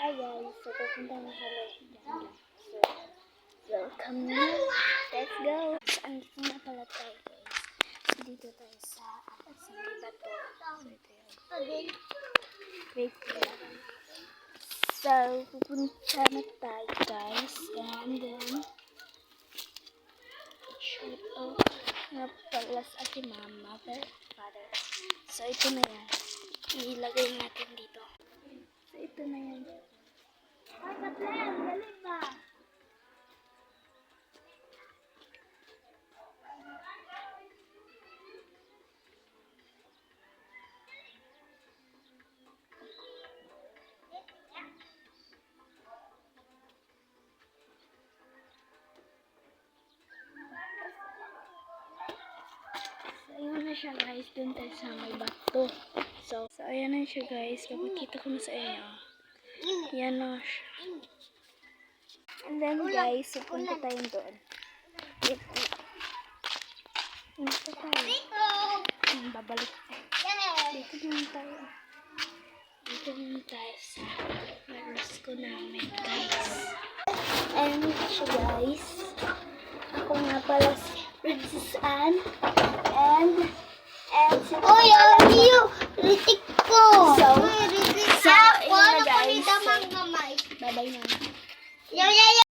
Hi guys, so pupunta na kami dyan. So, welcome na. Let's go. Saan na pala tayo guys? Dito tayo sa may bato. So, ito yun. Wait lang. So, pupunta na tayo guys. And then, shoot off na pala sa aking mama, father. So, ito na yan. Ilagay natin dito. So, ito na yan. Ay, Katlen! Galing ba? So, ayun na siya guys. Doon tayo sa may bato. So, ayan na siya guys. Papakita ko na sa inyo. Yan na siya. And then guys, pupunta tayo doon. Ito. Punta tayo. Babalik tayo. Dito naman tayo. Dito naman tayo sa maros ko namin guys. Ayan na siya guys. Ako nga pala si Princess Anne. And si Ritik ko. So, Ritik so, ako. ayun na guys. Napakita mang mamay. Bye-bye na. Yo.